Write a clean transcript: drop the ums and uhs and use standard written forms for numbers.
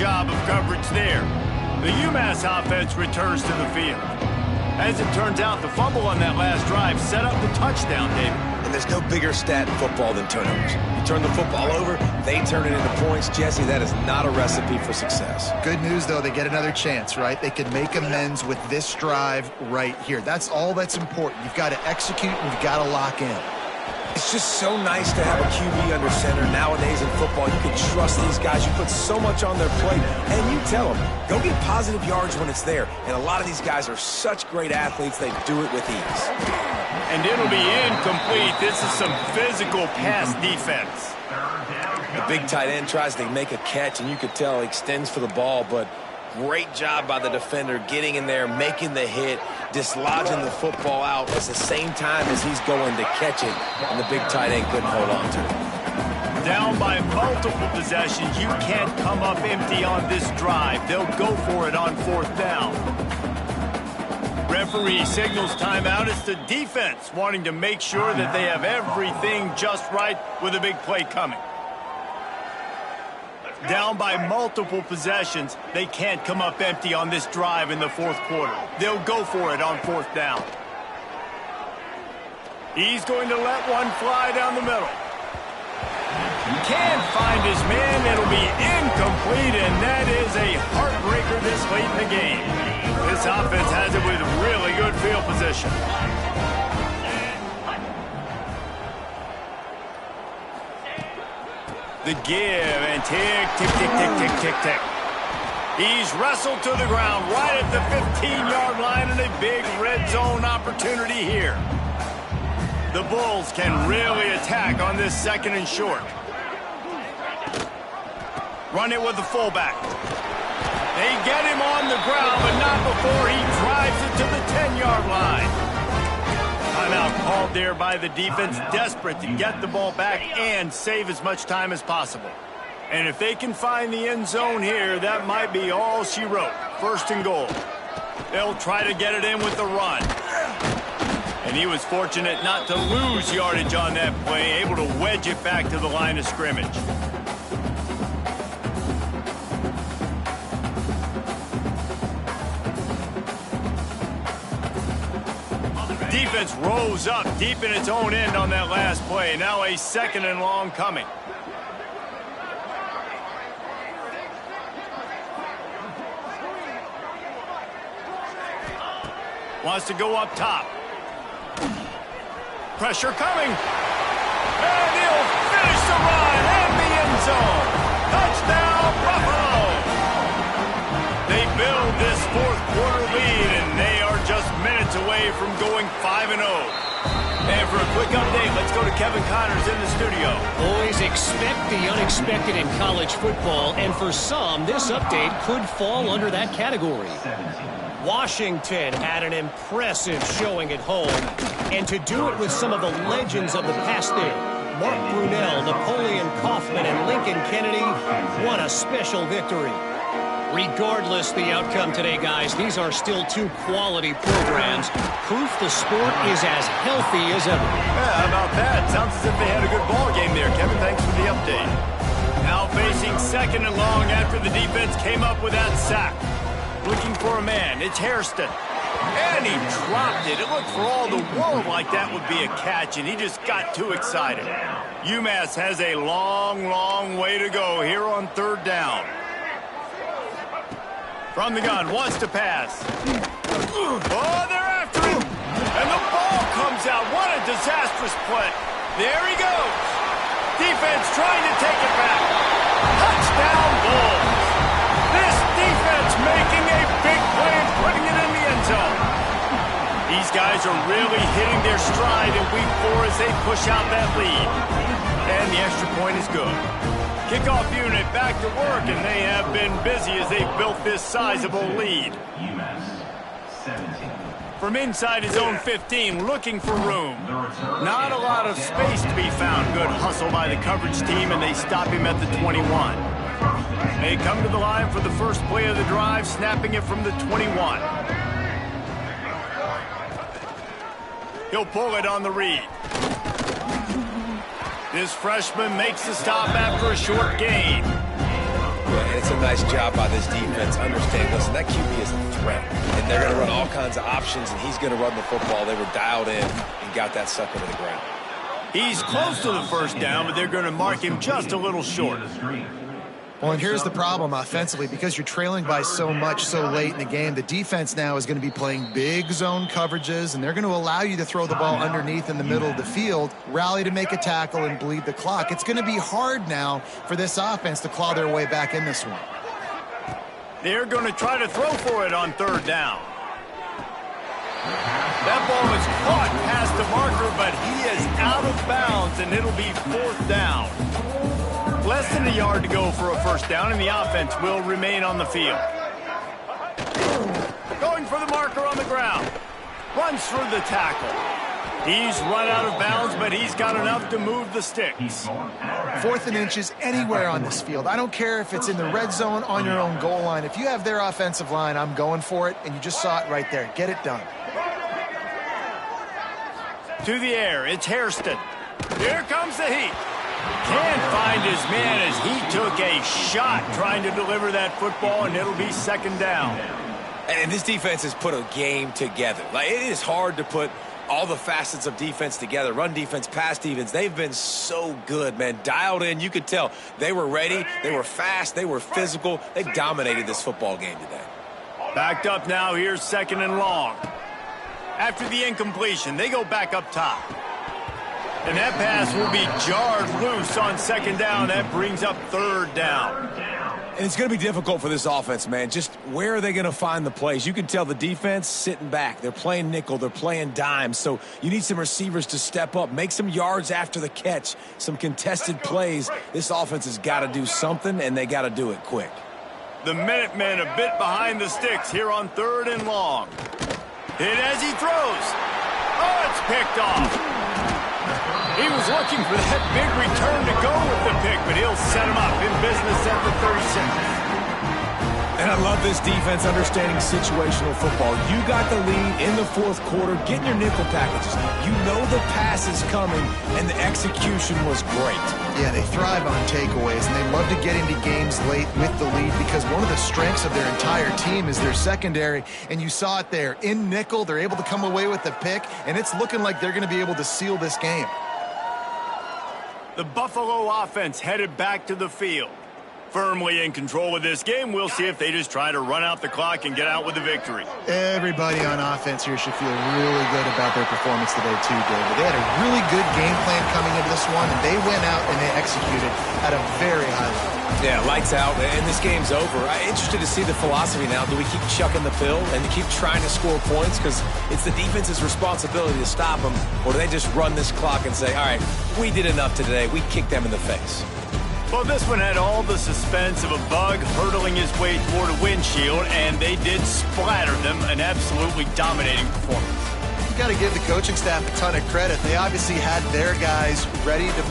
job of coverage there. The UMass offense returns to the field. As it turns out, the fumble on that last drive set up the touchdown, David. And there's no bigger stat in football than turnovers. You turn the football over, they turn it into points. Jesse, that is not a recipe for success. Good news, though, they get another chance, right? They can make amends with this drive right here. That's all that's important. You've got to execute and you've got to lock in. It's just so nice to have a QB under center. Nowadays in football, you can trust these guys. You put so much on their plate, and you tell them, go get positive yards when it's there. And a lot of these guys are such great athletes, they do it with ease. And it'll be incomplete. This is some physical pass defense. The big tight end tries to make a catch, and you could tell he extends for the ball, but great job by the defender getting in there, making the hit, dislodging the football out at the same time as he's going to catch it, and the big tight end couldn't hold on to it. Down by multiple possessions, you can't come up empty on this drive. They'll go for it on fourth down. Referee signals timeout. It's the defense wanting to make sure that they have everything just right with a big play coming. Down by multiple possessions, they can't come up empty on this drive in the fourth quarter. They'll go for it on fourth down. He's going to let one fly down the middle. Can't find his man. It'll be incomplete, and that is a heartbreaker this late in the game. This offense has it with really good field position. The give, and tick, tick, tick, tick, tick, tick, tick. He's wrestled to the ground right at the 15-yard line, and a big red zone opportunity here. The Bulls can really attack on this second and short. Run it with the fullback. They get him on the ground, but not before he drives it to the 10-yard line. Timeout called there by the defense, desperate to get the ball back and save as much time as possible. And if they can find the end zone here, that might be all she wrote. First and goal. They'll try to get it in with the run. And he was fortunate not to lose yardage on that play, able to wedge it back to the line of scrimmage. Defense rose up deep in its own end on that last play. Now a second and long coming. Wants to go up top. Pressure coming. And he'll finish the run and the end zone. Touchdown, Buffalo. They build this fourth quarter lead, and they are just minutes away from going 5-0. And for a quick update, let's go to Kevin Connors in the studio. Always expect the unexpected in college football, and for some, this update could fall under that category. Washington had an impressive showing at home, and to do it with some of the legends of the past there, Mark Brunell, Napoleon Kaufman, and Lincoln Kennedy, won a special victory. Regardless the outcome today, guys, these are still two quality programs. Proof the sport is as healthy as ever. Yeah, how about that? Sounds as if they had a good ball game there, Kevin. Thanks for the update. Now facing second and long after the defense came up with that sack. Looking for a man. It's Hairston. And he dropped it. It looked for all the world like that would be a catch, and he just got too excited. UMass has a long, long way to go here on third down. From the gun, wants to pass. Oh, they're after him. And the ball comes out. What a disastrous play. There he goes. Defense trying to take it back. Touchdown, Bulls. This defense making a big play and putting it in the end zone. These guys are really hitting their stride in week 4 as they push out that lead. And the extra point is good. Kickoff unit back to work, and they have been busy as they've built this sizable lead. From inside his own 15, looking for room. Not a lot of space to be found. Good hustle by the coverage team, and they stop him at the 21. They come to the line for the first play of the drive, snapping it from the 21. He'll pull it on the read. This freshman makes the stop after a short gain. And it's a nice job by this defense understanding, listen, that QB is a threat. And they're going to run all kinds of options, and he's going to run the football. They were dialed in and got that sucker to the ground. He's close to the first down, but they're going to mark him just a little short. Well, and here's the problem offensively. Because you're trailing by so much so late in the game, the defense now is going to be playing big zone coverages, and they're going to allow you to throw the ball underneath in the middle of the field, rally to make a tackle, and bleed the clock. It's going to be hard now for this offense to claw their way back in this one. They're going to try to throw for it on third down. That ball is caught past the marker, but he is out of bounds, and it'll be fourth down. Less than a yard to go for a first down, and the offense will remain on the field. Going for the marker on the ground. Runs through the tackle. He's run out of bounds, but he's got enough to move the sticks. 4th and inches anywhere on this field. I don't care if it's in the red zone, on your own goal line. If you have their offensive line, I'm going for it, and you just saw it right there. Get it done. To the air, it's Hairston. Here comes the heat. Can't find his man as he took a shot trying to deliver that football, and it'll be second down. And this defense has put a game together. Like, it is hard to put all the facets of defense together. Run defense, pass defense. They've been so good, man. Dialed in. You could tell they were ready. They were fast. They were physical. They dominated this football game today. Backed up now. Here's second and long. After the incompletion, they go back up top. And that pass will be jarred loose on second down. That brings up third down. And it's going to be difficult for this offense, man. Just where are they going to find the plays? You can tell the defense sitting back. They're playing nickel. They're playing dime. So you need some receivers to step up, make some yards after the catch, some contested plays. This offense has got to do something, and they got to do it quick. The Minutemen a bit behind the sticks here on third and long. Hit as he throws. Oh, it's picked off. He was looking for that big return to go with the pick, but he'll set him up in business at the 36. And I love this defense understanding situational football. You got the lead in the fourth quarter, getting your nickel packages. You know the pass is coming, and the execution was great. Yeah, they thrive on takeaways, and they love to get into games late with the lead because one of the strengths of their entire team is their secondary, and you saw it there. In nickel, they're able to come away with the pick, and it's looking like they're going to be able to seal this game. The Buffalo offense headed back to the field. Firmly in control of this game. We'll see if they just try to run out the clock and get out with the victory. Everybody on offense here should feel really good about their performance today too, David. They had a really good game plan coming into this one, and they went out and they executed at a very high level. Yeah, lights out, and this game's over. I'm interested to see the philosophy now. Do we keep chucking the pill and keep trying to score points because it's the defense's responsibility to stop them, or do they just run this clock and say, all right, we did enough today. We kicked them in the face. Well, this one had all the suspense of a bug hurtling his way toward a windshield, and they did splatter them. An absolutely dominating performance. You got to give the coaching staff a ton of credit. They obviously had their guys ready to